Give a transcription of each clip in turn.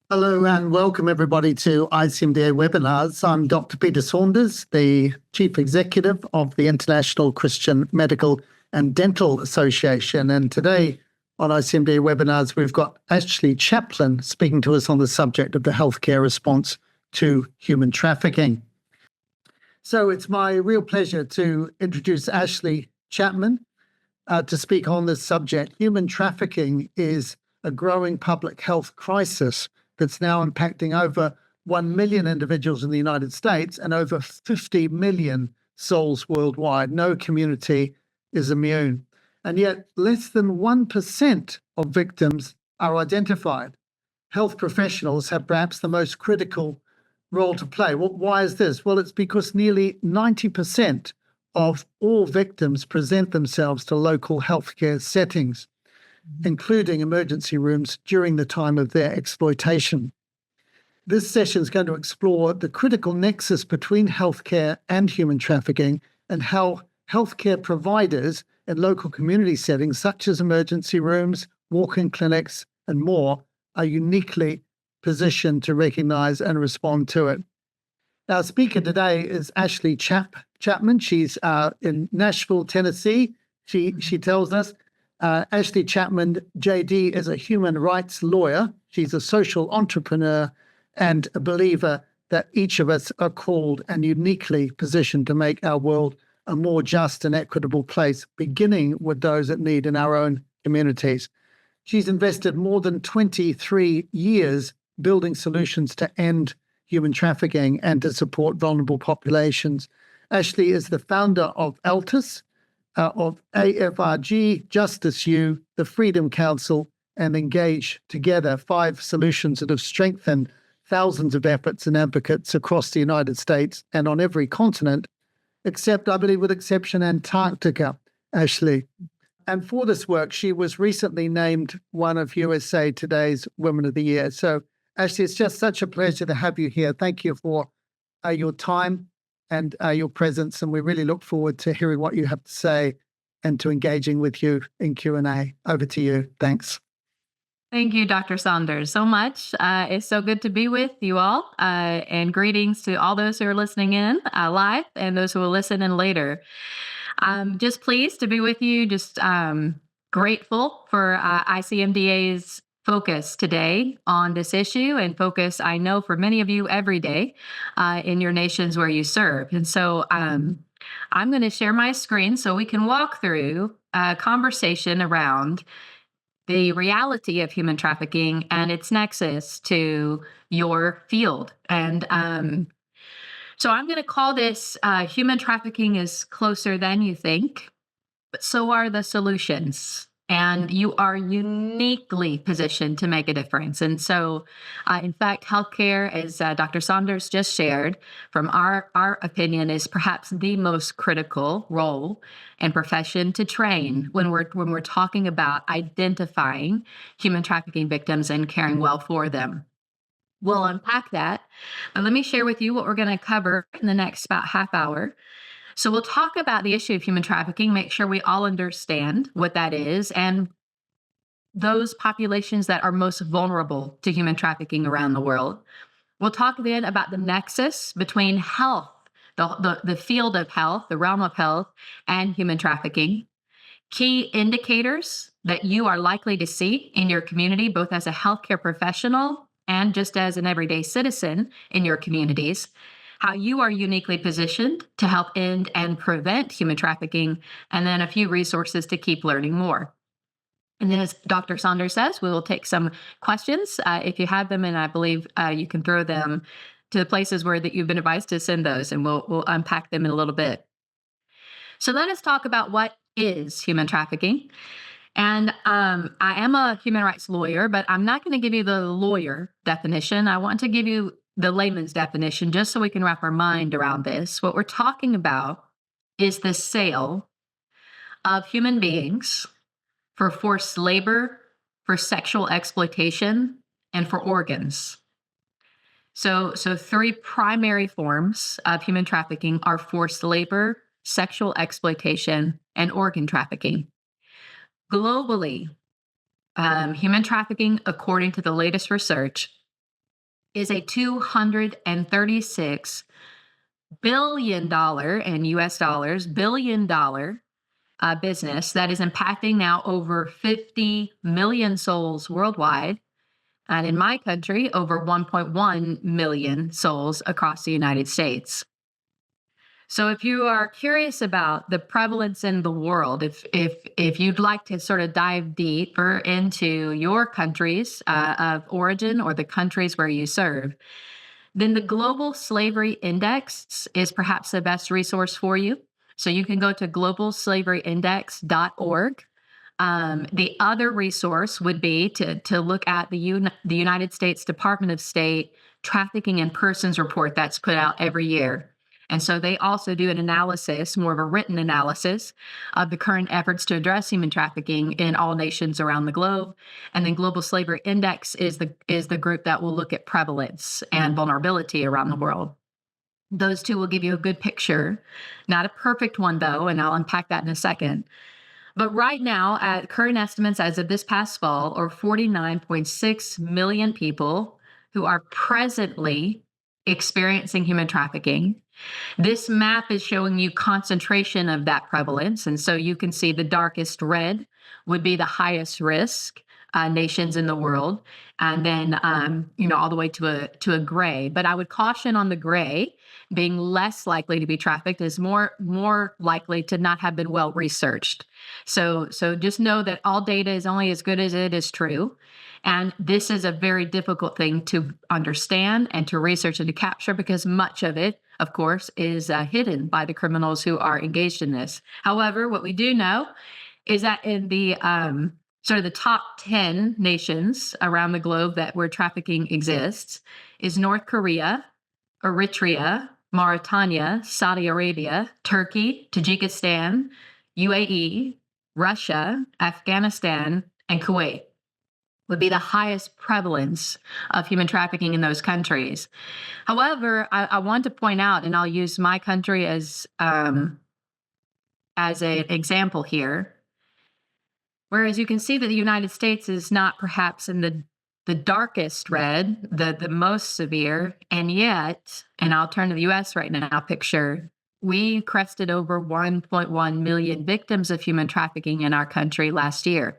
Hello and welcome everybody to ICMDA webinars. I'm Dr. Peter Saunders, the Chief Executive of the International Christian Medical and Dental Association. And today on ICMDA webinars, we've got Ashleigh Chapman speaking to us on the subject of the healthcare response to human trafficking. So it's my real pleasure to introduce Ashleigh Chapman to speak on this subject. Human trafficking is a growing public health crisis that's now impacting over 1 million individuals in the United States and over 50 million souls worldwide. No community is immune. And yet less than 1% of victims are identified. Health professionals have perhaps the most critical role to play. Well, why is this? Well, it's because nearly 90% of all victims present themselves to local healthcare settings, including emergency rooms, during the time of their exploitation. This session is going to explore the critical nexus between healthcare and human trafficking and how healthcare providers in local community settings, such as emergency rooms, walk-in clinics, and more, are uniquely positioned to recognize and respond to it. Our speaker today is Ashleigh Chapman. She's in Nashville, Tennessee. She tells us Ashleigh Chapman, JD, is a human rights lawyer. She's a social entrepreneur and a believer that each of us are called and uniquely positioned to make our world a more just and equitable place, beginning with those that need in our own communities. She's invested more than 23 years building solutions to end human trafficking and to support vulnerable populations. Ashleigh is the founder of ALTUS, of AFRG, Justice U, the Freedom Council, and Engage Together, 5 solutions that have strengthened thousands of efforts and advocates across the United States and on every continent, except, I believe, with exception, Antarctica, Ashleigh. And for this work, she was recently named one of USA Today's Women of the Year. So, Ashleigh, it's just such a pleasure to have you here. Thank you for your time and your presence, and we really look forward to hearing what you have to say and to engaging with you in Q&A. Over to you. Thanks. Thank you, Dr. Saunders, so much. It's so good to be with you all, and greetings to all those who are listening in live and those who will listen in later. I'm just pleased to be with you, just grateful for ICMDA's focus today on this issue, and focus, I know, for many of you every day in your nations where you serve. And so I'm going to share my screen so we can walk through a conversation around the reality of human trafficking and its nexus to your field. And so I'm going to call this Human Trafficking is Closer Than You Think, but so are the solutions. And you are uniquely positioned to make a difference. And so, in fact, healthcare, as Dr. Saunders just shared, from our opinion, is perhaps the most critical role and profession to train when we're talking about identifying human trafficking victims and caring well for them. We'll unpack that, but let me share with you what we're going to cover in the next about half hour. So we'll talk about the issue of human trafficking, make sure we all understand what that is, and those populations that are most vulnerable to human trafficking around the world. We'll talk then about the nexus between health, the field of health, the realm of health, and human trafficking. Key indicators that you are likely to see in your community, both as a healthcare professional and just as an everyday citizen in your communities. How you are uniquely positioned to help end and prevent human trafficking, and then a few resources to keep learning more. And then, as Dr. Saunders says, we will take some questions if you have them, and I believe you can throw them to the places where that you've been advised to send those, and we'll unpack them in a little bit. So let us talk about what is human trafficking. And I am a human rights lawyer, but I'm not going to give you the lawyer definition. I want to give you the layman's definition, just so we can wrap our mind around this. What we're talking about is the sale of human beings for forced labor, for sexual exploitation, and for organs. So 3 primary forms of human trafficking are forced labor, sexual exploitation, and organ trafficking. Globally, human trafficking, according to the latest research, is a $236 billion in US dollars, billion-dollar business that is impacting now over 50 million souls worldwide. And in my country, over 1.1 million souls across the United States. So if you are curious about the prevalence in the world, if you'd like to sort of dive deeper into your countries of origin or the countries where you serve, then the Global Slavery Index is perhaps the best resource for you. So you can go to globalslaveryindex.org. The other resource would be to look at the United States Department of State Trafficking in Persons report that's put out every year. And so they also do an analysis, more of a written analysis of the current efforts to address human trafficking in all nations around the globe. And then Global Slavery Index is the group that will look at prevalence and vulnerability around the world. Those two will give you a good picture, not a perfect one though, and I'll unpack that in a second. But right now, at current estimates as of this past fall, are 49.6 million people who are presently experiencing human trafficking. This map is showing you concentration of that prevalence. And so you can see the darkest red would be the highest risk nations in the world. And then, all the way to a gray. But I would caution on the gray being less likely to be trafficked is more likely to not have been well researched. So just know that all data is only as good as it is true. And this is a very difficult thing to understand and to research and to capture because much of it, of course, is hidden by the criminals who are engaged in this. However, what we do know is that in the sort of the top 10 nations around the globe where trafficking exists is North Korea, Eritrea, Mauritania, Saudi Arabia, Turkey, Tajikistan, UAE, Russia, Afghanistan, and Kuwait would be the highest prevalence of human trafficking in those countries. However, I want to point out, and I'll use my country as an example here, whereas you can see that the United States is not perhaps in the darkest red, the most severe, and yet, and I'll turn to the US right now, picture, we crested over 1.1 million victims of human trafficking in our country last year.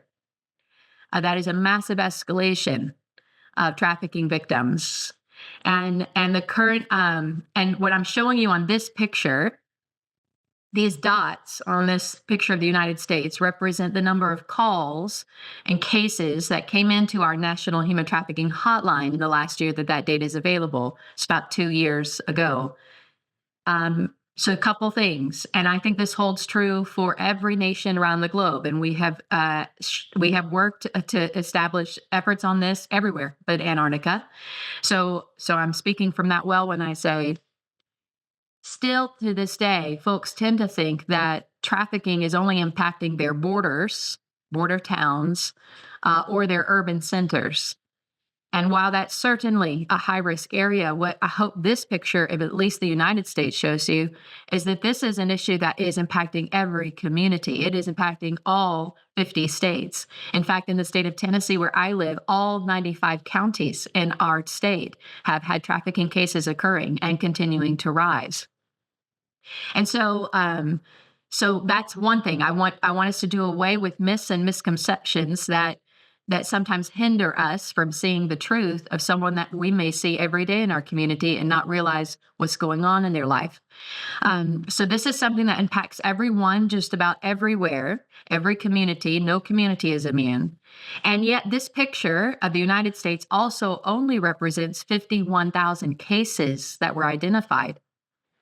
That is a massive escalation of trafficking victims. And the current, and what I'm showing you on this picture, these dots on this picture of the United States represent the number of calls and cases that came into our National Human Trafficking Hotline in the last year that data is available. It's about 2 years ago. So a couple things, and I think this holds true for every nation around the globe. And we have worked to establish efforts on this everywhere but Antarctica. So I'm speaking from that well when I say, still to this day, folks tend to think that trafficking is only impacting their borders, border towns, or their urban centers. And while that's certainly a high-risk area, what I hope this picture of at least the United States shows you is that this is an issue that is impacting every community. It is impacting all 50 states. In fact, in the state of Tennessee, where I live, all 95 counties in our state have had trafficking cases occurring and continuing to rise. And so that's one thing. I want us to do away with myths and misconceptions that sometimes hinder us from seeing the truth of someone that we may see every day in our community and not realize what's going on in their life. So this is something that impacts everyone just about everywhere, every community. No community is immune. And yet this picture of the United States also only represents 51,000 cases that were identified.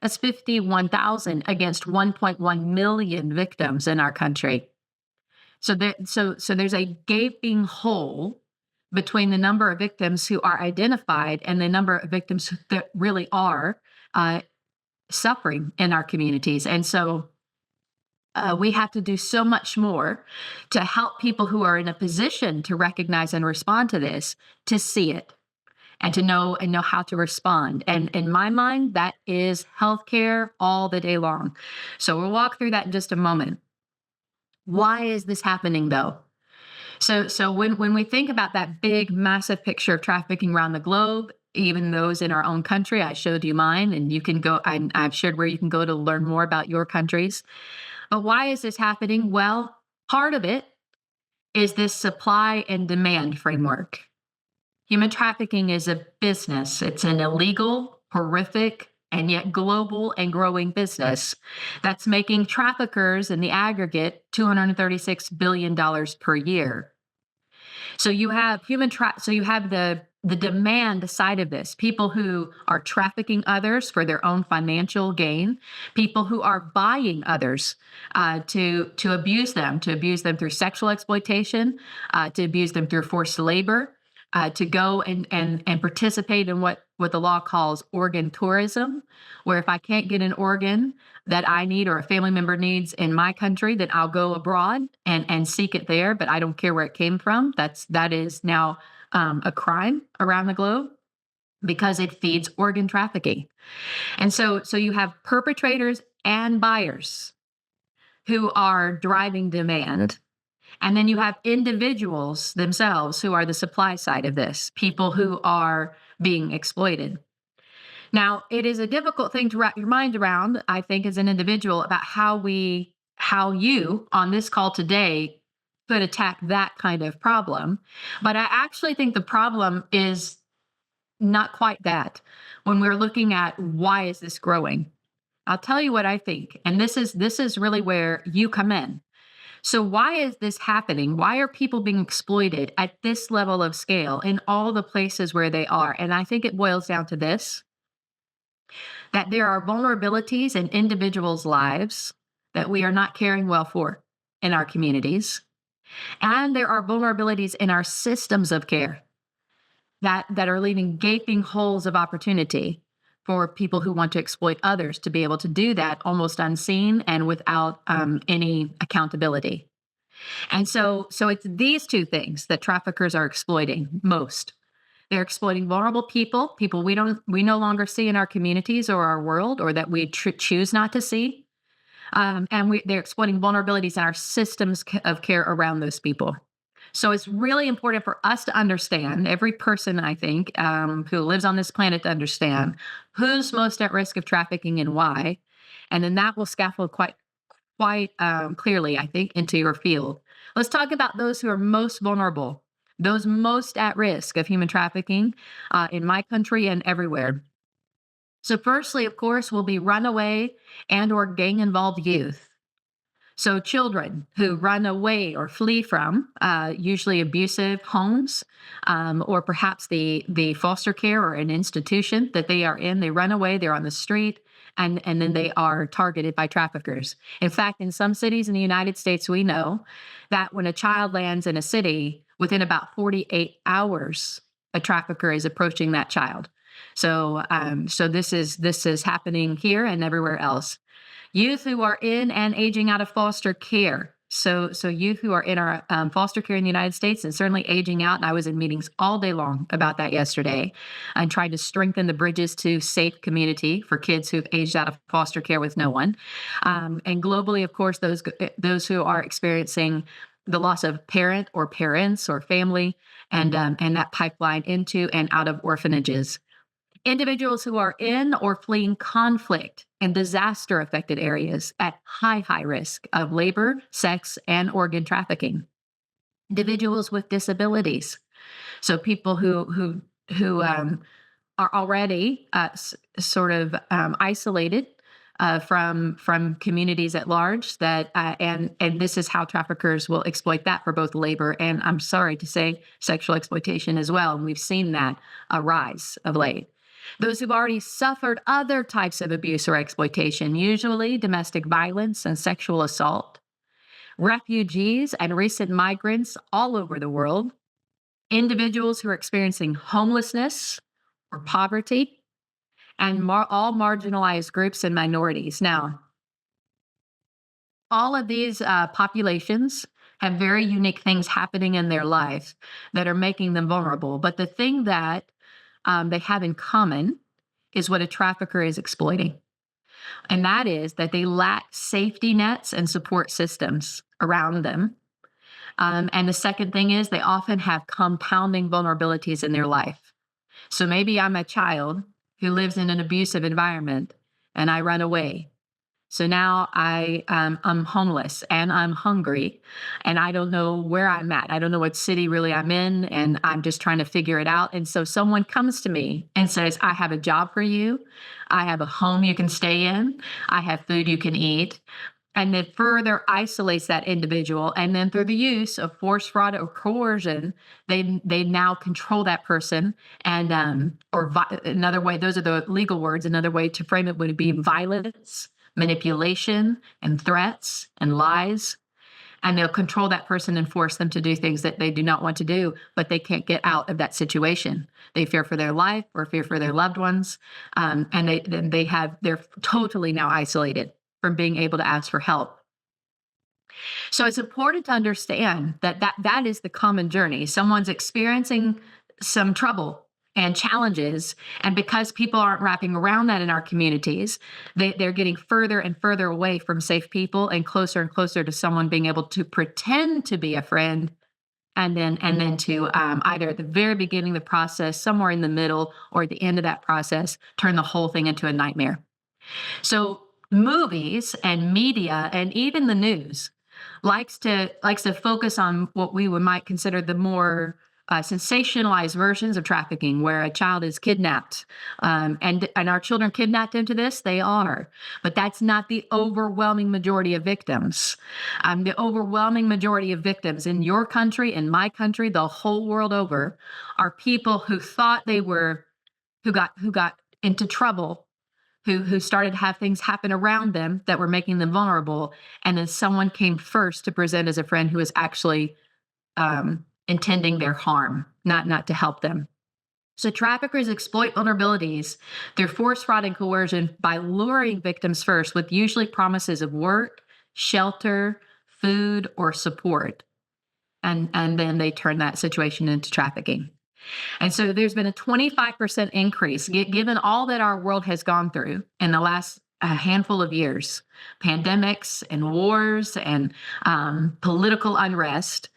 That's 51,000 against 1.1 million victims in our country. So there's a gaping hole between the number of victims who are identified and the number of victims that really are suffering in our communities. And so we have to do so much more to help people who are in a position to recognize and respond to this, to see it and to know how to respond. And in my mind, that is healthcare all the day long. So we'll walk through that in just a moment. Why is this happening, though? So when we think about that big, massive picture of trafficking around the globe, even those in our own country. I showed you mine, and you can go, I've shared where you can go to learn more about your countries. But why is this happening? Well, part of it is this supply and demand framework. Human trafficking is a business. It's an illegal, horrific, and yet global and growing business that's making traffickers in the aggregate $236 billion per year. So you have so you have the demand side of this, people who are trafficking others for their own financial gain, people who are buying others to abuse them through sexual exploitation, to abuse them through forced labor, to go and participate in what the law calls organ tourism, where if I can't get an organ that I need or a family member needs in my country, then I'll go abroad and seek it there, but I don't care where it came from. That is now a crime around the globe because it feeds organ trafficking. And so you have perpetrators and buyers who are driving demand. And then you have individuals themselves who are the supply side of this, people who are being exploited. Now, it is a difficult thing to wrap your mind around, I think, as an individual about how you on this call today could attack that kind of problem. But I actually think the problem is not quite that when we're looking at why is this growing. I'll tell you what I think. And this is really where you come in. So why is this happening? Why are people being exploited at this level of scale in all the places where they are? And I think it boils down to this, that there are vulnerabilities in individuals' lives that we are not caring well for in our communities. And there are vulnerabilities in our systems of care that are leaving gaping holes of opportunity for people who want to exploit others to be able to do that almost unseen and without any accountability. And so it's these two things that traffickers are exploiting most. They're exploiting vulnerable people we no longer see in our communities or our world, or that we choose not to see. They're exploiting vulnerabilities in our systems of care around those people. So it's really important for us to understand, every person, I think, who lives on this planet, to understand who's most at risk of trafficking and why. And then that will scaffold quite clearly, I think, into your field. Let's talk about those who are most vulnerable, those most at risk of human trafficking in my country and everywhere. So firstly, of course, will be runaway and or gang-involved youth. So children who run away or flee from usually abusive homes, or perhaps the foster care or an institution that they are in, they run away, they're on the street, and then they are targeted by traffickers. In fact, in some cities in the United States, we know that when a child lands in a city, within about 48 hours, a trafficker is approaching that child. So this is happening here and everywhere else. Youth who are in and aging out of foster care. So youth who are in our foster care in the United States and certainly aging out. And I was in meetings all day long about that yesterday and trying to strengthen the bridges to safe community for kids who've aged out of foster care with no one. And globally, of course, those who are experiencing the loss of parent or parents or family, and that pipeline into and out of orphanages. Individuals who are in or fleeing conflict and disaster affected areas at high risk of labor, sex, and organ trafficking. Individuals with disabilities. So people who are already sort of isolated from communities at large, that and this is how traffickers will exploit that for both labor and, I'm sorry to say, sexual exploitation as well. And we've seen that rise of late. Those who've already suffered other types of abuse or exploitation, usually domestic violence and sexual assault. Refugees and recent migrants all over the world. Individuals who are experiencing homelessness or poverty, and all marginalized groups and minorities. Now, all of these populations have very unique things happening in their life that are making them vulnerable. But the thing that they have in common is what a trafficker is exploiting. And that is that they lack safety nets and support systems around them. And the second thing is they often have compounding vulnerabilities in their life. So maybe I'm a child who lives in an abusive environment and I run away. So now I'm homeless and I'm hungry and I don't know where I'm at. I don't know what city really I'm in and I'm just trying to figure it out. And so someone comes to me and says, I have a job for you. I have a home you can stay in. I have food you can eat. And then further isolates that individual. And then through the use of force, fraud, or coercion, they now control that person. And another way, those are the legal words. Another way to frame it would be violence, manipulation, and threats and lies. And they'll control that person and force them to do things that they do not want to do, but they can't get out of that situation. They fear for their life or fear for their loved ones, and they're totally now isolated from being able to ask for help. So it's important to understand that is the common journey. Someone's experiencing some trouble and challenges, and because people aren't wrapping around that in our communities, they're getting further and further away from safe people and closer to someone being able to pretend to be a friend, and then to either at the very beginning of the process, somewhere in the middle, or at the end of that process, turn the whole thing into a nightmare. So movies and media and even the news likes to focus on what we might consider the more sensationalized versions of trafficking, where a child is kidnapped, and our children kidnapped into this. They are, but that's not the overwhelming majority of victims. The overwhelming majority of victims in your country, in my country, the whole world over, are people who thought they were who got into trouble, who started to have things happen around them that were making them vulnerable. And then someone came first to present as a friend who was actually intending their harm, not to help them. So traffickers exploit vulnerabilities through force, fraud, and coercion by luring victims first with usually promises of work, shelter, food, or support. And then they turn that situation into trafficking. And so there's been a 25% increase, given all that our world has gone through in the last handful of years, pandemics and wars and political unrest.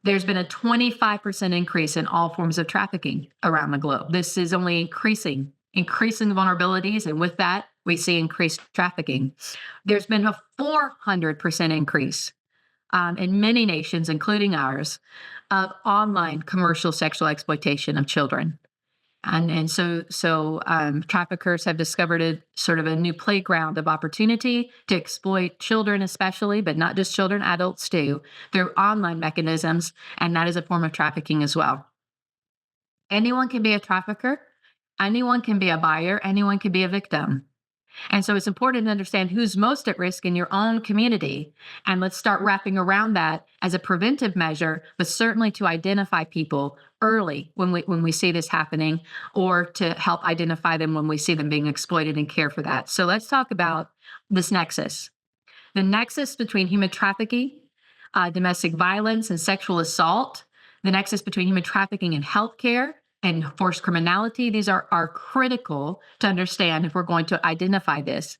There's been a 25% increase in all forms of trafficking around the globe. This is only increasing vulnerabilities. And with that, we see increased trafficking. There's been a 400% increase in many nations, including ours, of online commercial sexual exploitation of children. And so traffickers have discovered a sort of a new playground of opportunity to exploit children, especially, but not just children, adults too, through online mechanisms. And that is a form of trafficking as well. Anyone can be a trafficker. Anyone can be a buyer. Anyone can be a victim. And so it's important to understand who's most at risk in your own community. And let's start wrapping around that as a preventive measure, but certainly to identify people early when we see this happening, or to help identify them when we see them being exploited and care for that. So let's talk about this nexus. The nexus between human trafficking, domestic violence, and sexual assault, the nexus between human trafficking and healthcare, and forced criminality. These are critical to understand if we're going to identify this.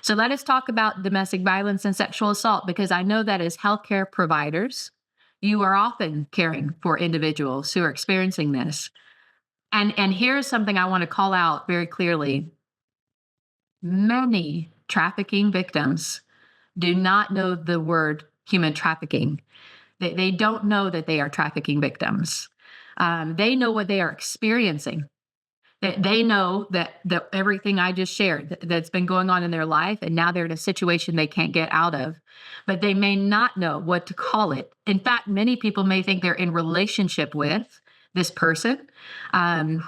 So let us talk about domestic violence and sexual assault, because I know that as healthcare providers, you are often caring for individuals who are experiencing this. And here's something I want to call out very clearly. Many trafficking victims do not know the word human trafficking. They don't know that they are trafficking victims. They know what they are experiencing. They know that everything I just shared that's been going on in their life, and now they're in a situation they can't get out of, but they may not know what to call it. In fact, many people may think they're in relationship with this person. And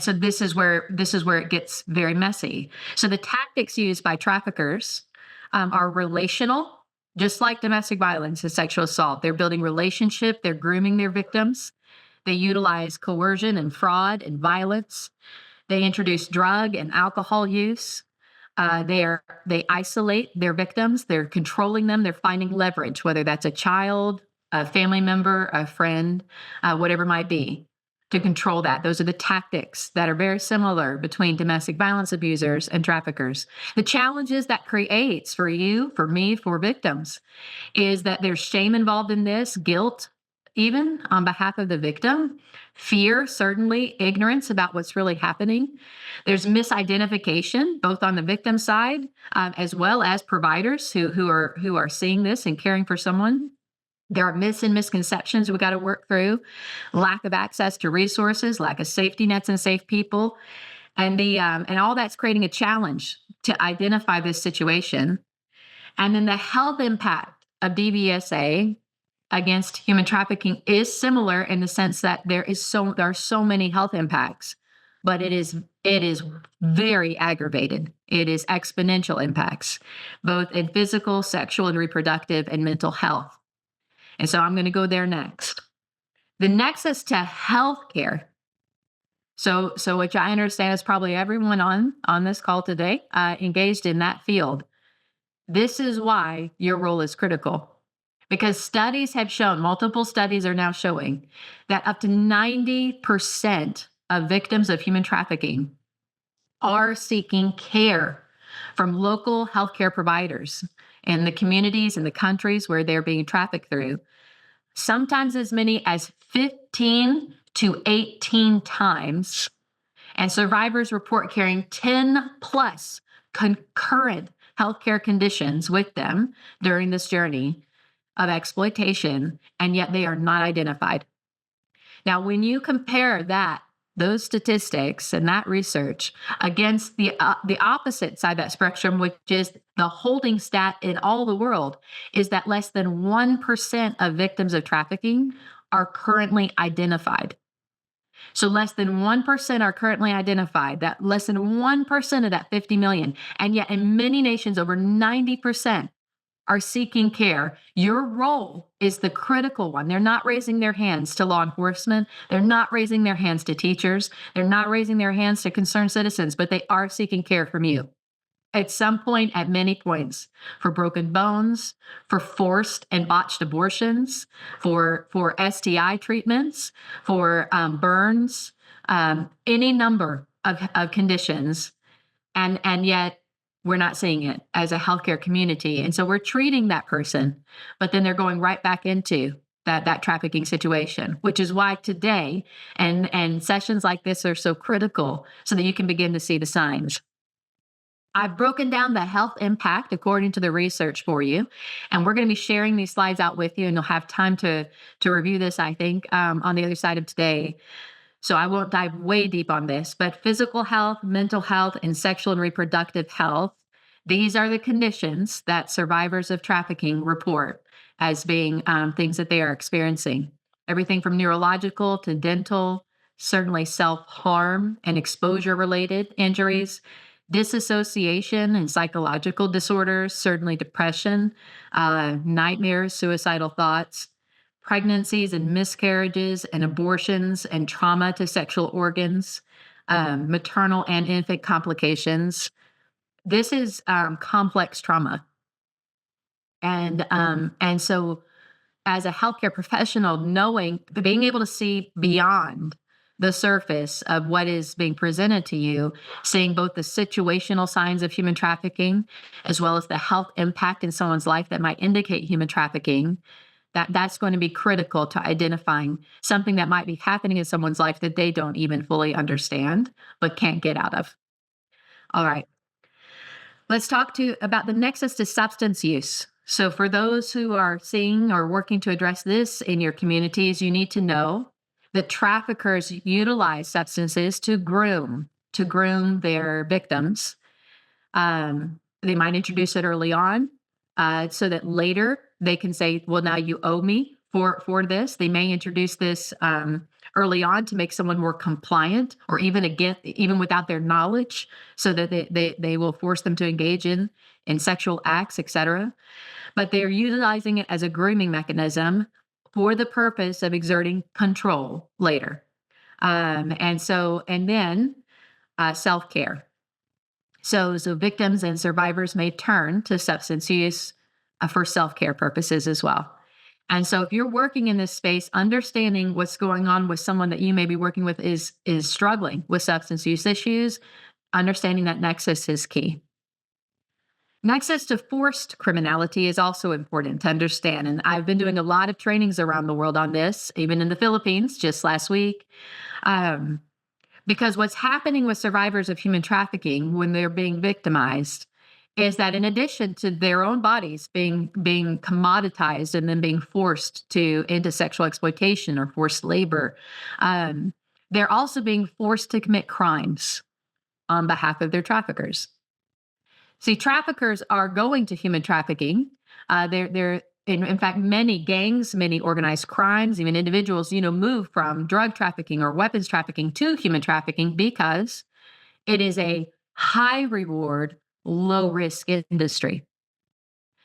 so this is where it gets very messy. So the tactics used by traffickers are relational, just like domestic violence and sexual assault. They're building relationship, they're grooming their victims. They utilize coercion and fraud and violence. They introduce drug and alcohol use. They isolate their victims. They're controlling them. They're finding leverage, whether that's a child, a family member, a friend, whatever it might be, to control that. Those are the tactics that are very similar between domestic violence abusers and traffickers. The challenges that creates for you, for me, for victims, is that there's shame involved in this, guilt, even on behalf of the victim. Fear, certainly, ignorance about what's really happening. There's misidentification, both on the victim side as well as providers who are seeing this and caring for someone. There are myths and misconceptions we got to work through. Lack of access to resources, lack of safety nets and safe people, and all that's creating a challenge to identify this situation. And then the health impact of DVSA against human trafficking is similar in the sense that there are so many health impacts, but it is very aggravated. It is exponential impacts, both in physical, sexual, and reproductive and mental health. And so I'm going to go there next. The nexus to healthcare. So which I understand is probably everyone on this call today engaged in that field. This is why your role is critical. Because studies have shown, multiple studies are now showing, that up to 90% of victims of human trafficking are seeking care from local healthcare providers in the communities and the countries where they're being trafficked through. Sometimes as many as 15 to 18 times. And survivors report carrying 10 plus concurrent healthcare conditions with them during this journey of exploitation, and yet they are not identified. Now, when you compare those statistics and that research against the opposite side of that spectrum, which is the holding stat in all the world, is that less than 1% of victims of trafficking are currently identified. So less than 1% are currently identified, that less than 1% of that 50 million. And yet in many nations, over 90% are seeking care. Your role is the critical one. They're not raising their hands to law enforcement. They're not raising their hands to teachers. They're not raising their hands to concerned citizens, but they are seeking care from you. At some point, at many points, for broken bones, for forced and botched abortions, for STI treatments, for burns, any number of conditions, and yet we're not seeing it as a healthcare community. And so we're treating that person, but then they're going right back into that trafficking situation, which is why today and sessions like this are so critical so that you can begin to see the signs. I've broken down the health impact according to the research for you, and we're going to be sharing these slides out with you, and you'll have time to review this, I think, on the other side of today. So I won't dive way deep on this, but physical health, mental health, and sexual and reproductive health, these are the conditions that survivors of trafficking report as being things that they are experiencing. Everything from neurological to dental, certainly self-harm and exposure-related injuries, disassociation and psychological disorders, certainly depression, nightmares, suicidal thoughts, pregnancies and miscarriages and abortions and trauma to sexual organs, maternal and infant complications. This is complex trauma. And so as a healthcare professional, being able to see beyond the surface of what is being presented to you, seeing both the situational signs of human trafficking, as well as the health impact in someone's life that might indicate human trafficking, that's going to be critical to identifying something that might be happening in someone's life that they don't even fully understand, but can't get out of. All right. Let's talk about the nexus to substance use. So for those who are seeing or working to address this in your communities, you need to know that traffickers utilize substances to groom their victims. They might introduce it early on so that later they can say, well, now you owe me for this. They may introduce this early on to make someone more compliant, or even without their knowledge, so that they will force them to engage in sexual acts, etc. But they're utilizing it as a grooming mechanism for the purpose of exerting control later. And then self-care. So victims and survivors may turn to substance use for self-care purposes as well. And so if you're working in this space, understanding what's going on with someone that you may be working with is struggling with substance use issues, understanding that nexus is key. Access to forced criminality is also important to understand. And I've been doing a lot of trainings around the world on this, even in the Philippines just last week. Um, because what's happening with survivors of human trafficking when they're being victimized is that in addition to their own bodies being commoditized and then being forced to into sexual exploitation or forced labor, um, they're also being forced to commit crimes on behalf of their traffickers. See, traffickers are going to human trafficking. They're in fact, many gangs, many organized crimes, even individuals, move from drug trafficking or weapons trafficking to human trafficking because it is a high reward, low risk industry.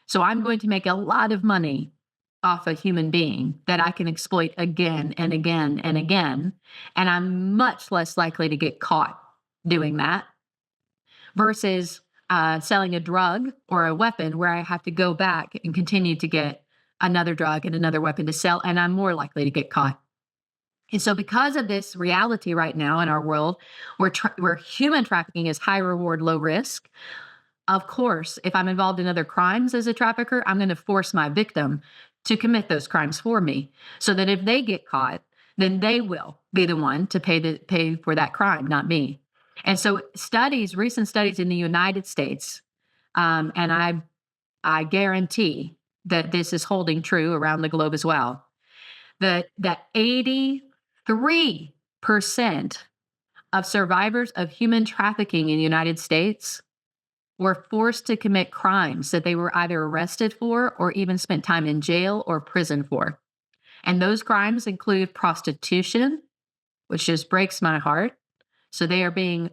So I'm going to make a lot of money off a human being that I can exploit again and again and again. And I'm much less likely to get caught doing that versus selling a drug or a weapon where I have to go back and continue to get another drug and another weapon to sell, and I'm more likely to get caught. And so, because of this reality right now in our world, where human trafficking is high reward, low risk, of course, if I'm involved in other crimes as a trafficker, I'm going to force my victim to commit those crimes for me, so that if they get caught, then they will be the one to pay for that crime, not me. And so, recent studies in the United States, and I guarantee that this is holding true around the globe as well, that 83% of survivors of human trafficking in the United States were forced to commit crimes that they were either arrested for or even spent time in jail or prison for. And those crimes include prostitution, which just breaks my heart. So they are being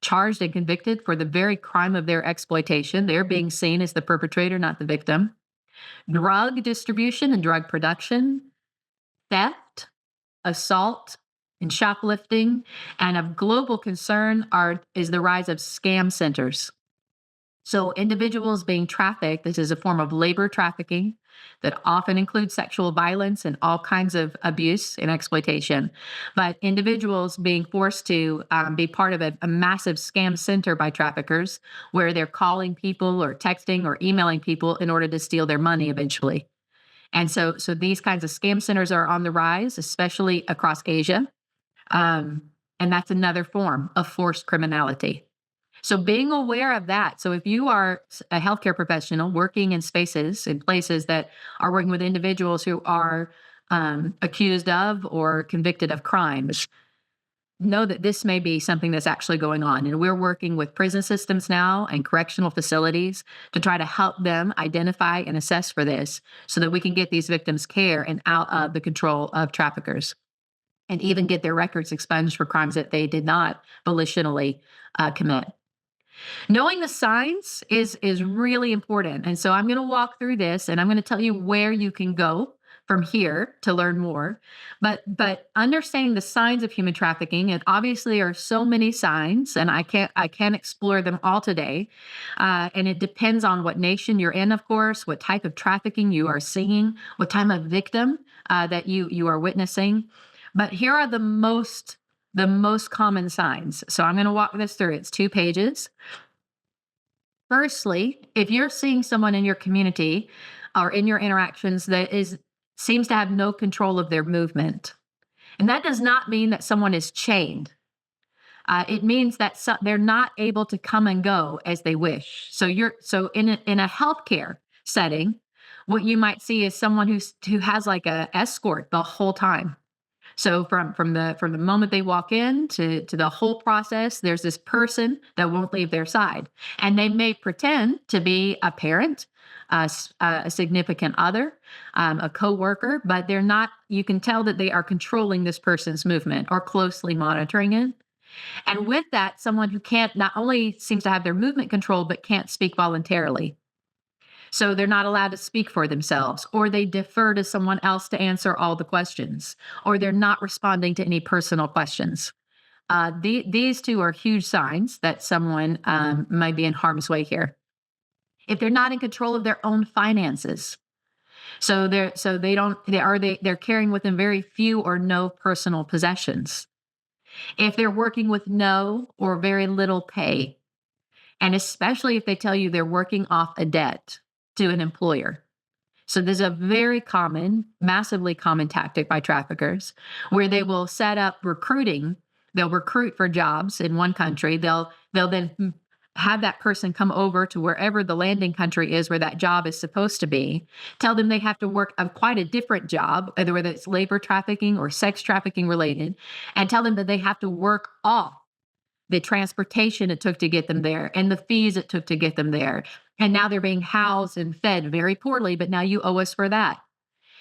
charged and convicted for the very crime of their exploitation. They're being seen as the perpetrator, not the victim. Drug distribution and drug production, theft, assault, and shoplifting. And of global concern is the rise of scam centers. So individuals being trafficked, this is a form of labor trafficking that often includes sexual violence and all kinds of abuse and exploitation. But individuals being forced to be part of a massive scam center by traffickers where they're calling people or texting or emailing people in order to steal their money eventually. And so these kinds of scam centers are on the rise, especially across Asia. And that's another form of forced criminality. So being aware of that. So if you are a healthcare professional working in spaces and places that are working with individuals who are accused of or convicted of crimes, know that this may be something that's actually going on. And we're working with prison systems now and correctional facilities to try to help them identify and assess for this so that we can get these victims care and out of the control of traffickers and even get their records expunged for crimes that they did not volitionally commit. Knowing the signs is really important. And so I'm going to walk through this and I'm going to tell you where you can go from here to learn more. But understanding the signs of human trafficking, and obviously are so many signs, and I can't explore them all today. And it depends on what nation you're in, of course, what type of trafficking you are seeing, what type of victim that you are witnessing. But here are the most common signs. So I'm going to walk this through. It's 2 pages. Firstly, if you're seeing someone in your community or in your interactions that seems to have no control of their movement, and that does not mean that someone is chained. It means that they're not able to come and go as they wish. So in a healthcare setting, what you might see is someone who has like a escort the whole time. So from the moment they walk in to the whole process, there's this person that won't leave their side, and they may pretend to be a parent, a significant other, a coworker, but they're not. You can tell that they are controlling this person's movement or closely monitoring it. And with that, someone who can't not only seems to have their movement controlled, but can't speak voluntarily. So they're not allowed to speak for themselves, or they defer to someone else to answer all the questions, or they're not responding to any personal questions. These two are huge signs that someone might be in harm's way here. If they're not in control of their own finances, they're carrying with them very few or no personal possessions. If they're working with no or very little pay, and especially if they tell you they're working off a debt to an employer. So there's a very common, massively common tactic by traffickers where they will set up recruiting. They'll recruit for jobs in one country. They'll then have that person come over to wherever the landing country is where that job is supposed to be. Tell them they have to work quite a different job, either whether it's labor trafficking or sex trafficking related, and tell them that they have to work off the transportation it took to get them there and the fees it took to get them there. And now they're being housed and fed very poorly, but now you owe us for that.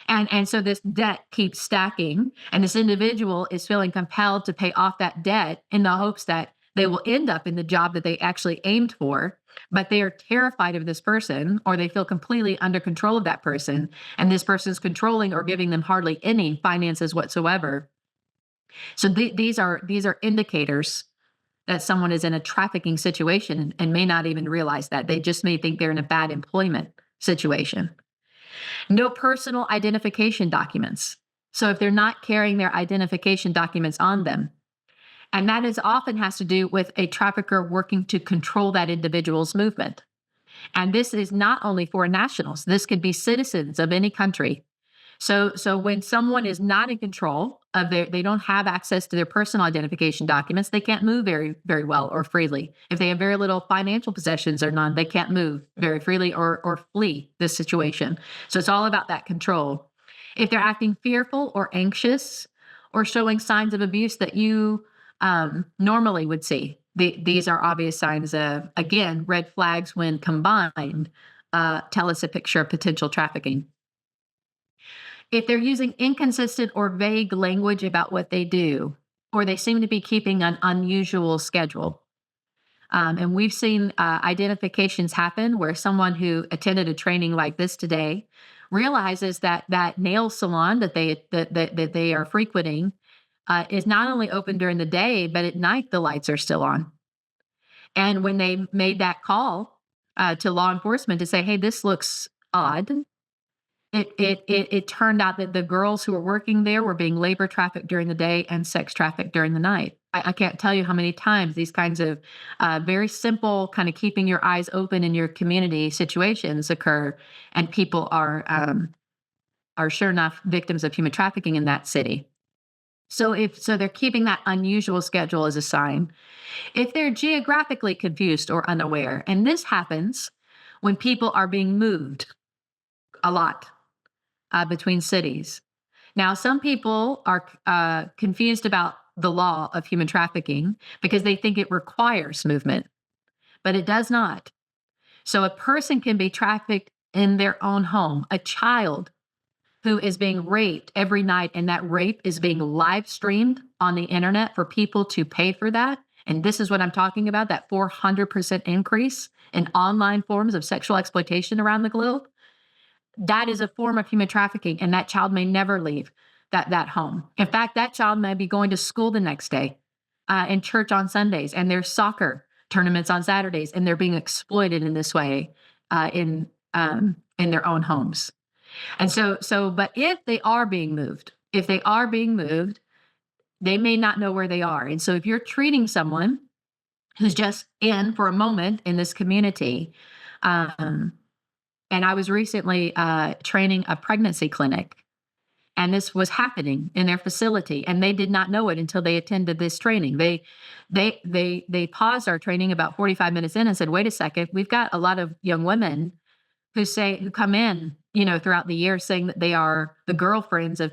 And so this debt keeps stacking, and this individual is feeling compelled to pay off that debt in the hopes that they will end up in the job that they actually aimed for, but they are terrified of this person, or they feel completely under control of that person, and this person's controlling or giving them hardly any finances whatsoever. So these are indicators that someone is in a trafficking situation and may not even realize that. They just may think they're in a bad employment situation. No personal identification documents. So if they're not carrying their identification documents on them, and that is often has to do with a trafficker working to control that individual's movement. And this is not only for nationals, this could be citizens of any country. So when someone is not in control of they don't have access to their personal identification documents, they can't move very, very well or freely. If they have very little financial possessions or none, they can't move very freely or flee this situation. So it's all about that control. If they're acting fearful or anxious or showing signs of abuse that you normally would see, these are obvious signs of, again, red flags when combined, tell us a picture of potential trafficking. If they're using inconsistent or vague language about what they do, or they seem to be keeping an unusual schedule. And we've seen identifications happen where someone who attended a training like this today realizes that that nail salon that they are frequenting is not only open during the day, but at night the lights are still on. And when they made that call to law enforcement to say, "Hey, this looks odd," it turned out that the girls who were working there were being labor trafficked during the day and sex trafficked during the night. I can't tell you how many times these kinds of very simple kind of keeping your eyes open in your community situations occur, and people are sure enough victims of human trafficking in that city. So they're keeping that unusual schedule as a sign. If they're geographically confused or unaware, and this happens when people are being moved a lot between cities. Now, some people are confused about the law of human trafficking because they think it requires movement, but it does not. So a person can be trafficked in their own home, a child who is being raped every night, and that rape is being live streamed on the internet for people to pay for that. And this is what I'm talking about, that 400% increase in online forms of sexual exploitation around the globe. That is a form of human trafficking, and that child may never leave that home. In fact, that child may be going to school the next day, and church on Sundays, and there's soccer tournaments on Saturdays, and they're being exploited in this way in their own homes. And but if they are being moved, they may not know where they are. And so if you're treating someone who's just in for a moment in this community, and I was recently training a pregnancy clinic, and this was happening in their facility, and they did not know it until they attended this training. They paused our training about 45 minutes in and said, "Wait a second, we've got a lot of young women who come in, throughout the year saying that they are the girlfriends of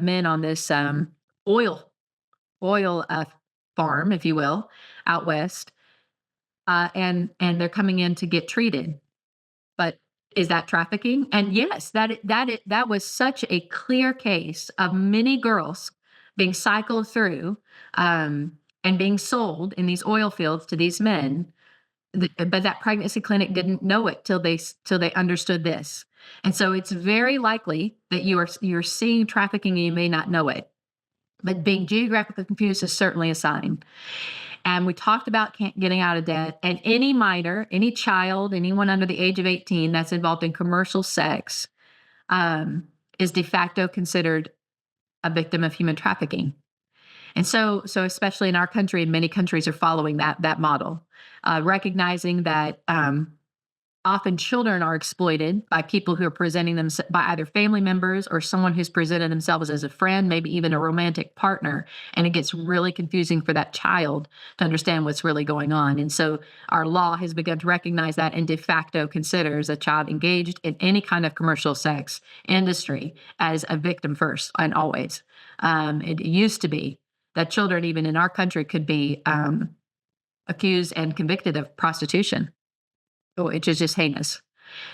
men on this oil farm, if you will, out west, and they're coming in to get treated." But is that trafficking? And yes, that was such a clear case of many girls being cycled through and being sold in these oil fields to these men. But that pregnancy clinic didn't know it till they understood this. And so it's very likely that you're seeing trafficking and you may not know it. But being geographically confused is certainly a sign. And we talked about getting out of debt, and any minor, any child, anyone under the age of 18 that's involved in commercial sex is de facto considered a victim of human trafficking. And so especially in our country, and many countries are following that model, recognizing that often children are exploited by people who are presenting them by either family members or someone who's presented themselves as a friend, maybe even a romantic partner. And it gets really confusing for that child to understand what's really going on. And so our law has begun to recognize that and de facto considers a child engaged in any kind of commercial sex industry as a victim first and always. It used to be that children, even in our country, could be accused and convicted of prostitution, which is just heinous.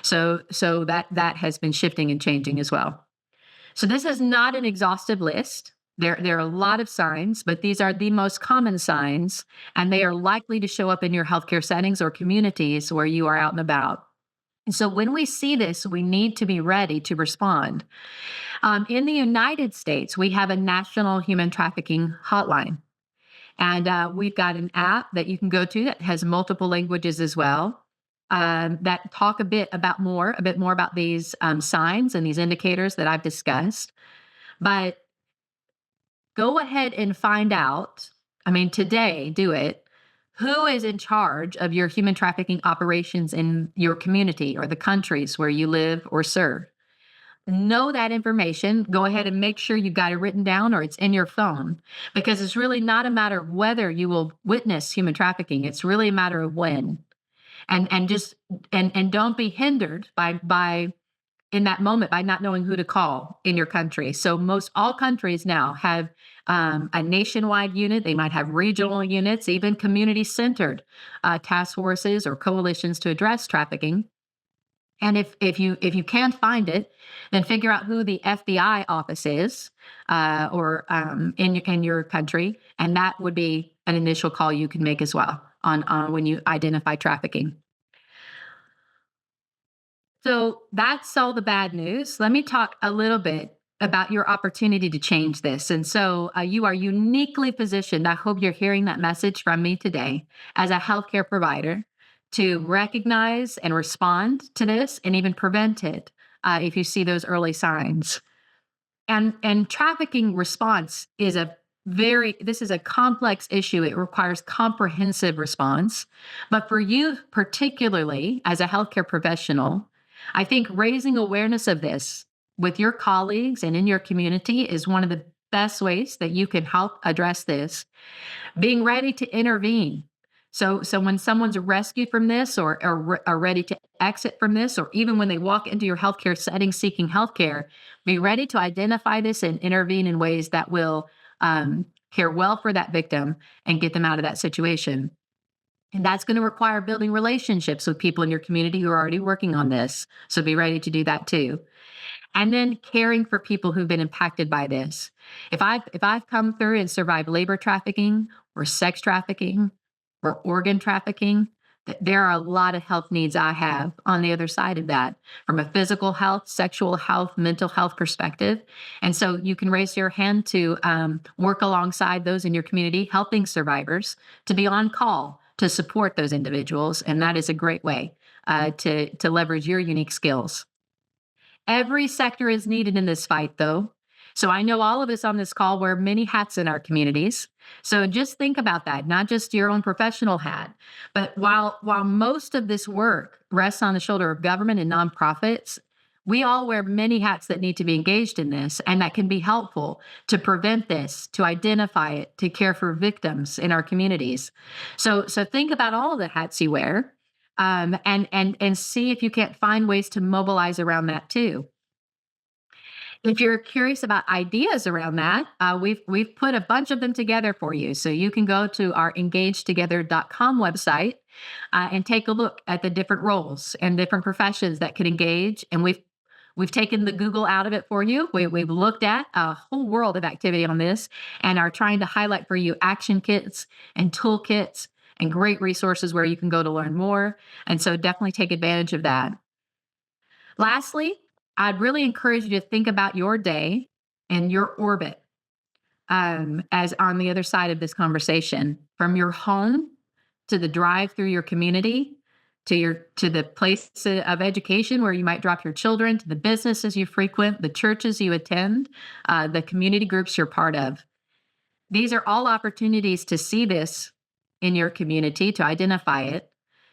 So that has been shifting and changing as well. So this is not an exhaustive list. There are a lot of signs, but these are the most common signs, and they are likely to show up in your healthcare settings or communities where you are out and about. And so when we see this, we need to be ready to respond. In the United States, we have a national human trafficking hotline. And we've got an app that you can go to that has multiple languages as well, that talk a bit more about these signs and these indicators that I've discussed. But go ahead and find out. I mean, today, do it. Who is in charge of your human trafficking operations in your community or the countries where you live or serve? Know that information. Go ahead and make sure you've got it written down or it's in your phone, because it's really not a matter of whether you will witness human trafficking. It's really a matter of when. And don't be hindered by in that moment by not knowing who to call in your country. So most all countries now have a nationwide unit. They might have regional units, even community-centered task forces or coalitions to address trafficking. And if you can't find it, then figure out who the FBI office is, or in your country, and that would be an initial call you can make as well on when you identify trafficking. So that's all the bad news. Let me talk a little bit about your opportunity to change this. And so you are uniquely positioned. I hope you're hearing that message from me today as a healthcare provider to recognize and respond to this and even prevent it if you see those early signs. And trafficking response is this is a complex issue. It requires comprehensive response. But for you, particularly as a healthcare professional, I think raising awareness of this with your colleagues and in your community is one of the best ways that you can help address this. Being ready to intervene. So when someone's rescued from this or are ready to exit from this, or even when they walk into your healthcare setting seeking healthcare, be ready to identify this and intervene in ways that will care well for that victim and get them out of that situation. And that's going to require building relationships with people in your community who are already working on this. So be ready to do that too. And then caring for people who've been impacted by this. If I've come through and survived labor trafficking or sex trafficking or organ trafficking, there are a lot of health needs I have on the other side of that, from a physical health, sexual health, mental health perspective. And so you can raise your hand to work alongside those in your community, helping survivors to be on call to support those individuals. And that is a great way to leverage your unique skills. Every sector is needed in this fight, though. So I know all of us on this call wear many hats in our communities. So just think about that, not just your own professional hat, but while most of this work rests on the shoulder of government and nonprofits, we all wear many hats that need to be engaged in this, and that can be helpful to prevent this, to identify it, to care for victims in our communities. So think about all of the hats you wear, and see if you can't find ways to mobilize around that too. If you're curious about ideas around that, we've put a bunch of them together for you. So you can go to our engagetogether.com website and take a look at the different roles and different professions that could engage. And we've taken the Google out of it for you. We've looked at a whole world of activity on this and are trying to highlight for you action kits and toolkits and great resources where you can go to learn more. And so definitely take advantage of that. Lastly, I'd really encourage you to think about your day and your orbit as on the other side of this conversation, from your home to the drive through your community, to the place of education where you might drop your children, to the businesses you frequent, the churches you attend, the community groups you're part of. These are all opportunities to see this in your community, to identify it.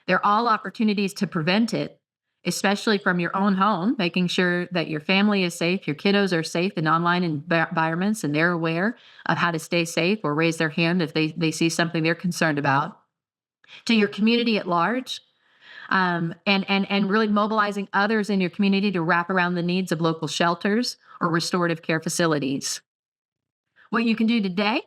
They're all opportunities to prevent it, especially from your own home, making sure that your family is safe, your kiddos are safe in online environments, and they're aware of how to stay safe or raise their hand if they see something they're concerned about. To your community at large, and really mobilizing others in your community to wrap around the needs of local shelters or restorative care facilities. What you can do today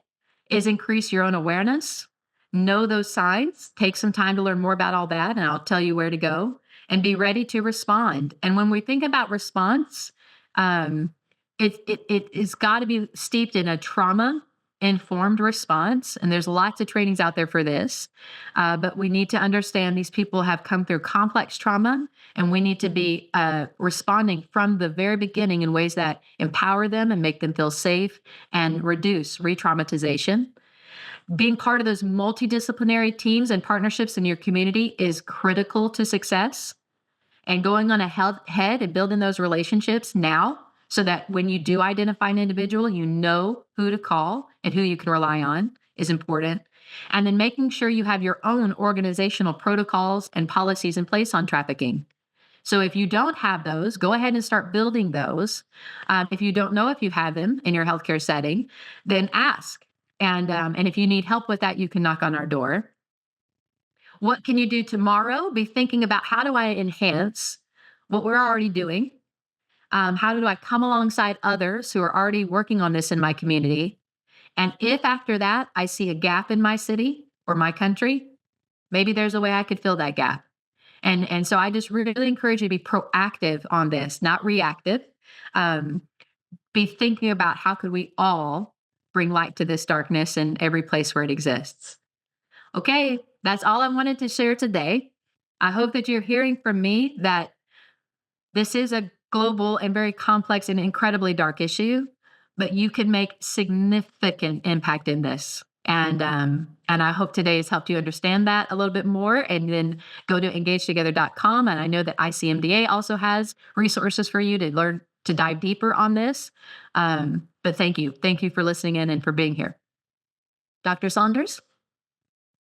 is increase your own awareness, know those signs, take some time to learn more about all that, and I'll tell you where to go, and be ready to respond. And when we think about response, um, it's got to be steeped in a trauma informed response. And there's lots of trainings out there for this. But we need to understand these people have come through complex trauma, and we need to be responding from the very beginning in ways that empower them and make them feel safe and reduce re traumatization. Being part of those multidisciplinary teams and partnerships in your community is critical to success. And going on ahead and building those relationships now so that when you do identify an individual, you know who to call and who you can rely on is important. And then making sure you have your own organizational protocols and policies in place on trafficking. So if you don't have those, go ahead and start building those. If you don't know if you have them in your healthcare setting, then ask. And if you need help with that, you can knock on our door. What can you do tomorrow? Be thinking about, how do I enhance what we're already doing? How do I come alongside others who are already working on this in my community? And if after that I see a gap in my city or my country, maybe there's a way I could fill that gap. And so I just really encourage you to be proactive on this, not reactive. Um, be thinking about, how could we all bring light to this darkness in every place where it exists. Okay, that's all I wanted to share today. I hope that you're hearing from me that this is a global and very complex and incredibly dark issue, but you can make significant impact in this. And I hope today has helped you understand that a little bit more. And then go to engagetogether.com. And I know that ICMDA also has resources for you to learn to dive deeper on this. But thank you. Thank you for listening in and for being here. Dr. Saunders?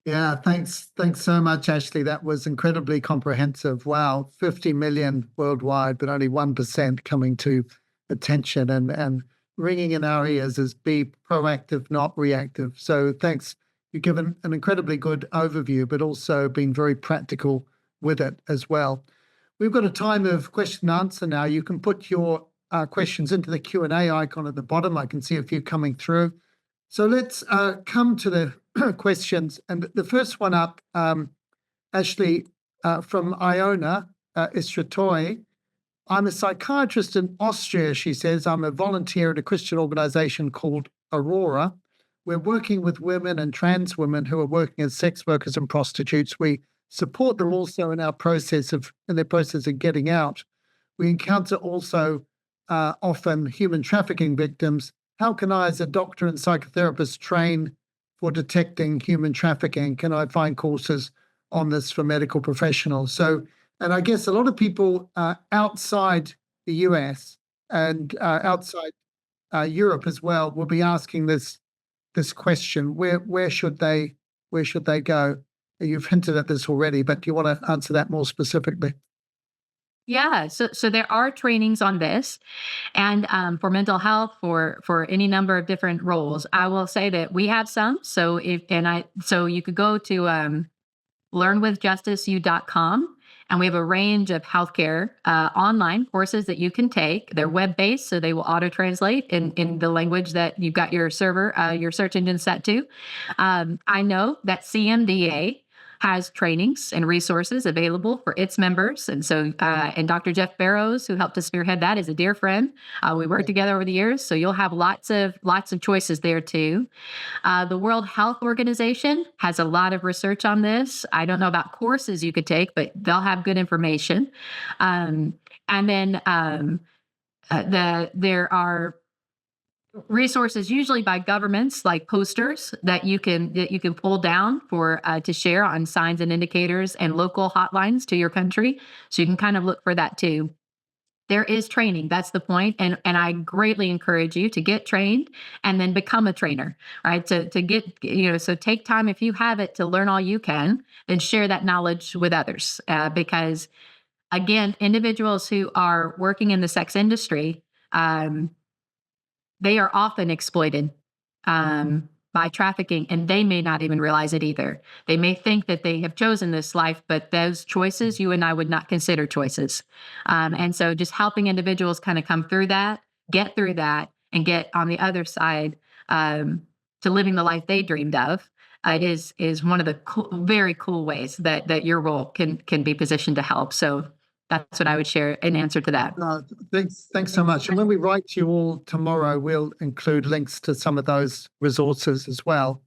Yeah, thanks. Thanks so much, Ashleigh. That was incredibly comprehensive. Wow, 50 million worldwide, but only 1% coming to attention, and ringing in our ears is be proactive, not reactive. So thanks. You've given an incredibly good overview, but also been very practical with it as well. We've got a time of question and answer now. You can put your questions into the Q&A icon at the bottom. I can see a few coming through. So let's come to the questions. And the first one up, Ashleigh, from Iona Istratoy. I'm a psychiatrist in Austria, she says. I'm a volunteer at a Christian organization called Aurora. We're working with women and trans women who are working as sex workers and prostitutes. We support them also in their process of getting out. We encounter also often human trafficking victims. How can I, as a doctor and psychotherapist, train for detecting human trafficking? Can I find courses on this for medical professionals? So, and I guess a lot of people outside the US and outside Europe as well will be asking this question: where should they go? You've hinted at this already, but do you want to answer that more specifically? Yeah, so there are trainings on this, and for mental health, for any number of different roles. I will say that we have some. So you could go to learnwithjusticeu.com, and we have a range of healthcare online courses that you can take. They're web-based, so they will auto-translate in the language that you've got your server, your search engine set to. I know that CMDA has trainings and resources available for its members. And so, and Dr. Jeff Barrows, who helped to spearhead that, is a dear friend. We worked together over the years, so you'll have lots of choices there too. The World Health Organization has a lot of research on this. I don't know about courses you could take, but they'll have good information. And then there are resources usually by governments, like posters that you can pull down for to share on signs and indicators, and local hotlines to your country. So you can kind of look for that too. There is training. That's the point. And I greatly encourage you to get trained and then become a trainer, right? To get, so take time if you have it to learn all you can and share that knowledge with others. Because again, individuals who are working in the sex industry, um, they are often exploited by trafficking, and they may not even realize it either. They may think that they have chosen this life, but those choices you and I would not consider choices. And so, just helping individuals kind of come through that, get through that, and get on the other side to living the life they dreamed of. Is one of the very cool ways that your role can be positioned to help. So that's what I would share in answer to that. Thanks so much. And when we write to you all tomorrow, we'll include links to some of those resources as well.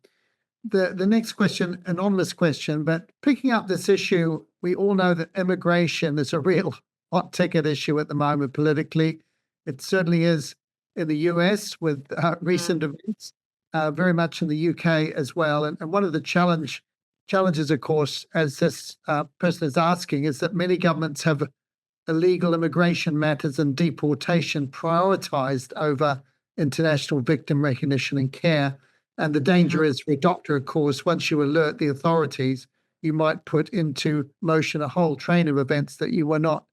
The next question, anonymous question, but picking up this issue, we all know that immigration is a real hot ticket issue at the moment politically. It certainly is in the US with recent events, very much in the UK as well. And one of the challenges, of course, as this person is asking, is that many governments have illegal immigration matters and deportation prioritized over international victim recognition and care. And the danger is for a doctor, of course, once you alert the authorities, you might put into motion a whole train of events that you were not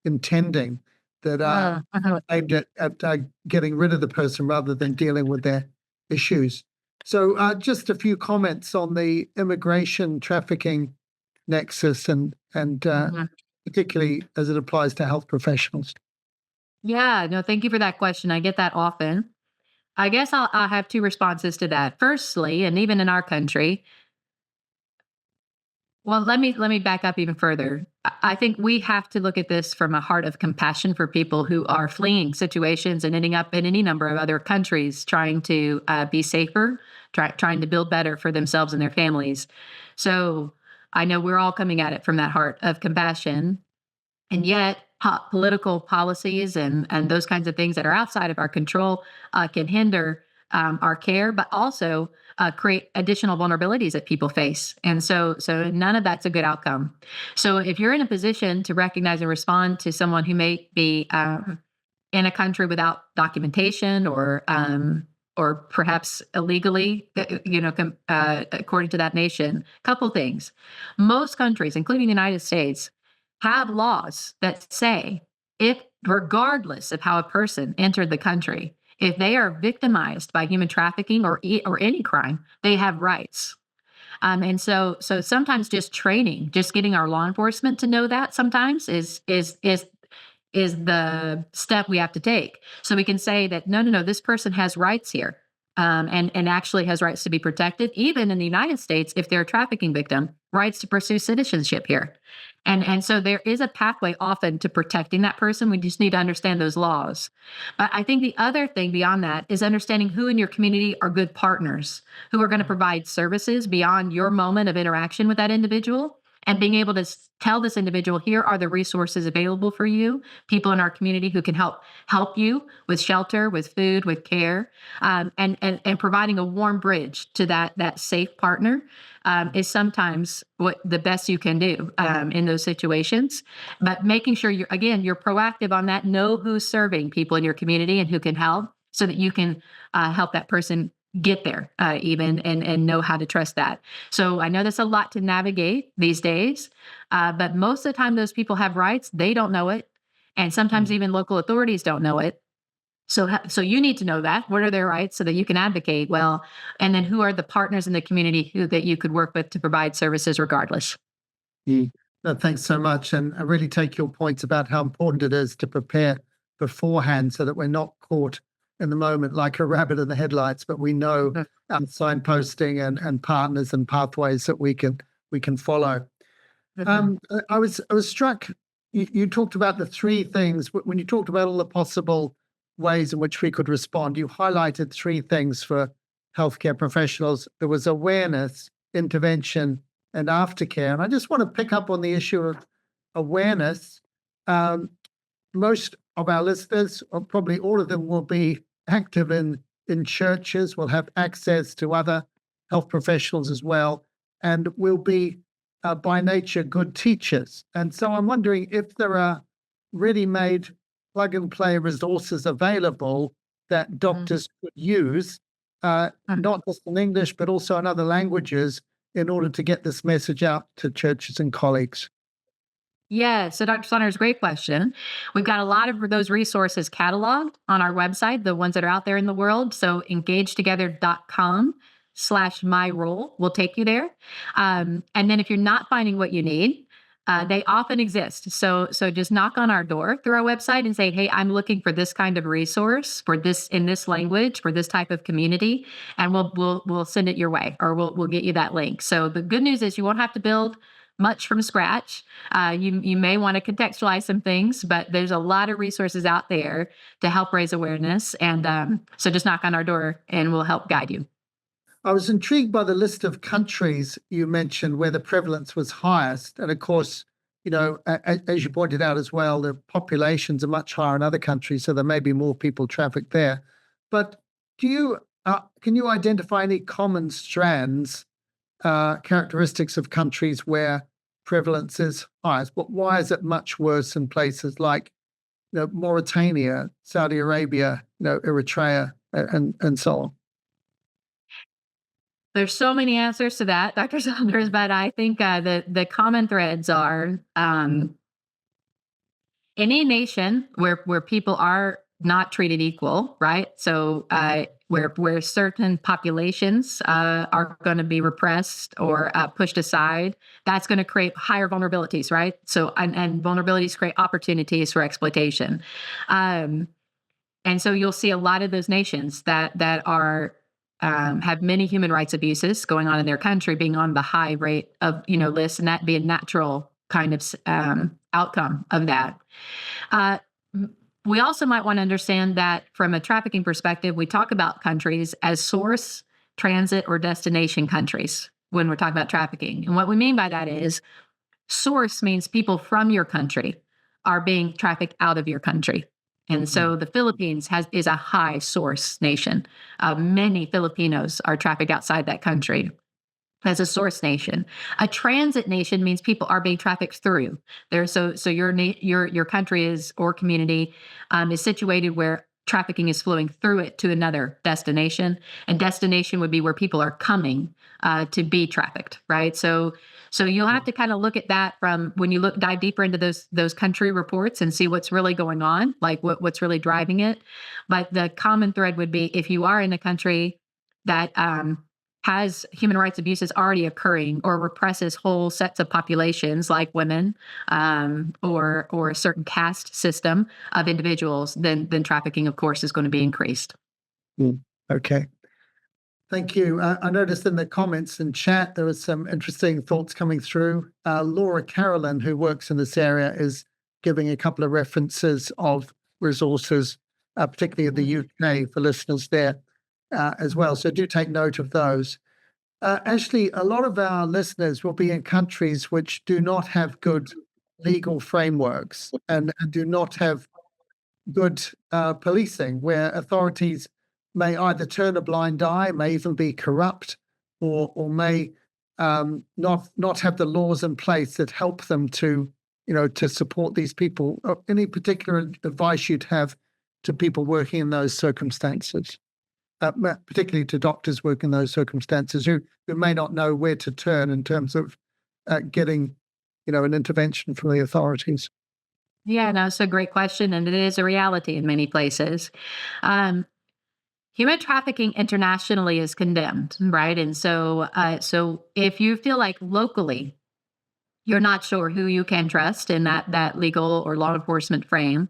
intending, that are aimed at getting rid of the person rather than dealing with their issues. So just a few comments on the immigration trafficking nexus and particularly as it applies to health professionals. Yeah, no, thank you for that question. I get that often. I guess I'll have two responses to that. Firstly, and even in our country, well, let me back up even further. I think we have to look at this from a heart of compassion for people who are fleeing situations and ending up in any number of other countries, trying to be safer, trying to build better for themselves and their families. So I know we're all coming at it from that heart of compassion. And yet, political policies and those kinds of things that are outside of our control can hinder our care, but also create additional vulnerabilities that people face. And so none of that's a good outcome. So if you're in a position to recognize and respond to someone who may be in a country without documentation or perhaps illegally, according to that nation, couple things. Most countries, including the United States, have laws that say if, regardless of how a person entered the country, if they are victimized by human trafficking or any crime, they have rights. And so sometimes just training, just getting our law enforcement to know that sometimes is the step we have to take. So we can say that no, this person has rights here. And actually has rights to be protected, even in the United States, if they're a trafficking victim, rights to pursue citizenship here. And so there is a pathway often to protecting that person. We just need to understand those laws. But I think the other thing beyond that is understanding who in your community are good partners, who are going to provide services beyond your moment of interaction with that individual, and being able to tell this individual, here are the resources available for you, people in our community who can help you with shelter, with food, with care, and providing a warm bridge to that safe partner is sometimes what the best you can do in those situations. But making sure you're proactive on that, know who's serving people in your community and who can help, so that you can help that person get there even and know how to trust that. So I know that's a lot to navigate these days, but most of the time those people have rights. They don't know it. And sometimes even local authorities don't know it. So you need to know that. What are their rights so that you can advocate well? And then who are the partners in the community that you could work with to provide services regardless? No, thanks so much. And I really take your points about how important it is to prepare beforehand so that we're not caught in the moment like a rabbit in the headlights, but we know signposting and partners and pathways that we can follow. I was struck. You talked about the three things when you talked about all the possible ways in which we could respond. You highlighted three things for healthcare professionals. There was awareness, intervention, and aftercare. And I just want to pick up on the issue of awareness. Most of our listeners, or probably all of them, will be active in churches, will have access to other health professionals as well, and will be by nature good teachers. And so I'm wondering if there are ready-made plug and play resources available that Mhm. doctors could use, not just in English, but also in other languages in order to get this message out to churches and colleagues? Yeah, so Dr. Saunders, great question. We've got a lot of those resources cataloged on our website, the ones that are out there in the world. So engagetogether.com/my role will take you there. And then if you're not finding what you need, they often exist. So just knock on our door through our website and say, "Hey, I'm looking for this kind of resource for this in this language for this type of community," and we'll send it your way, or we'll get you that link. So the good news is you won't have to build much from scratch. You may want to contextualize some things, but there's a lot of resources out there to help raise awareness. And so just knock on our door and we'll help guide you. I was intrigued by the list of countries you mentioned where the prevalence was highest. And of course, as you pointed out as well, the populations are much higher in other countries, so there may be more people trafficked there. But can you identify any common strands, characteristics of countries where prevalence is highest? But why is it much worse in places like Mauritania, Saudi Arabia, Eritrea, and so on? There's so many answers to that, Dr. Saunders, but I think the common threads are any nation where people are not treated equal, right? So where certain populations are going to be repressed or pushed aside, that's going to create higher vulnerabilities, right? So and vulnerabilities create opportunities for exploitation, and so you'll see a lot of those nations that are have many human rights abuses going on in their country being on the high rate of list, and that be a natural kind of outcome of that. Uh, we also might want to understand that from a trafficking perspective, we talk about countries as source, transit, or destination countries when we're talking about trafficking. And what we mean by that is source means people from your country are being trafficked out of your country. And so the Philippines is a high source nation. Many Filipinos are trafficked outside that country as a source nation. A transit nation means people are being trafficked through there. So your country is or community is situated where trafficking is flowing through it to another destination, and destination would be where people are coming to be trafficked, right? So you'll have to kind of look at that from when you dive deeper into those country reports and see what's really going on, like what's really driving it. But the common thread would be if you are in a country that has human rights abuses already occurring or represses whole sets of populations like women, or a certain caste system of individuals, then trafficking, of course, is going to be increased. Mm, okay. Thank you. I noticed in the comments and chat there was some interesting thoughts coming through. Laura Carolyn, who works in this area, is giving a couple of references of resources, particularly in the UK, for listeners there as well. So do take note of those. Ashleigh, a lot of our listeners will be in countries which do not have good legal frameworks and do not have good policing, where authorities may either turn a blind eye, may even be corrupt, or may not have the laws in place that help them to support these people. Any particular advice you'd have to people working in those circumstances, particularly to doctors working in those circumstances who may not know where to turn in terms of getting an intervention from the authorities? Yeah, no, it's a great question, and it is a reality in many places. Um, Human trafficking internationally is condemned, right? And so if you feel like locally you're not sure who you can trust in that legal or law enforcement frame,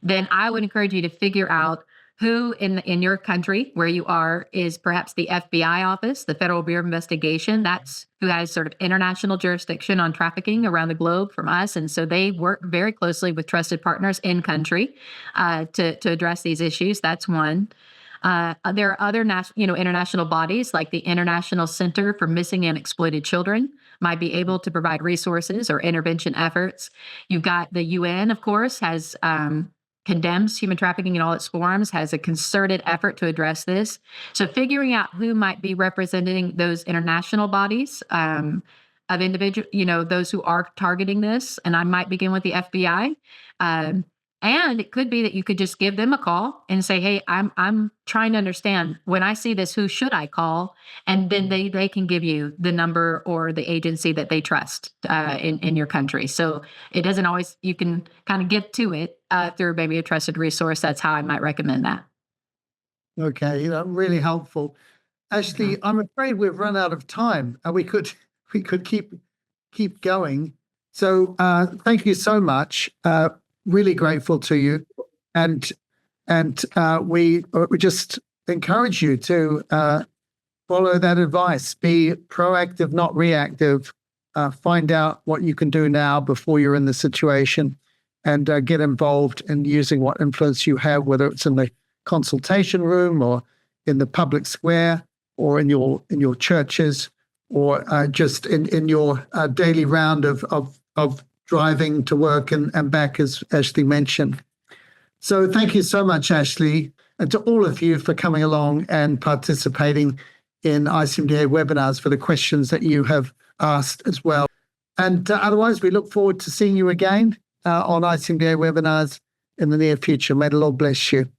then I would encourage you to figure out who in your country where you are is perhaps the FBI office, the Federal Bureau of Investigation. That's who has sort of international jurisdiction on trafficking around the globe from us, and so they work very closely with trusted partners in country to address these issues. That's one. There are other international bodies like the International Center for Missing and Exploited Children might be able to provide resources or intervention efforts. You've got the UN, of course, has condemns human trafficking in all its forms, has a concerted effort to address this. So figuring out who might be representing those international bodies of individual, those who are targeting this, and I might begin with the FBI. And it could be that you could just give them a call and say, "Hey, I'm trying to understand when I see this, who should I call?" And then they can give you the number or the agency that they trust in your country. So it doesn't always, you can kind of get to it through maybe a trusted resource. That's how I might recommend that. Okay, really helpful. Ashley, I'm afraid we've run out of time, and we could keep going. So thank you so much. Really grateful to you, and we just encourage you to follow that advice. Be proactive, not reactive. Find out what you can do now before you're in the situation, and get involved in using what influence you have, whether it's in the consultation room or in the public square or in your churches or just in your daily round of driving to work and back, as Ashleigh mentioned. So thank you so much, Ashleigh, and to all of you for coming along and participating in ICMDA webinars, for the questions that you have asked as well. And otherwise, we look forward to seeing you again on ICMDA webinars in the near future. May the Lord bless you.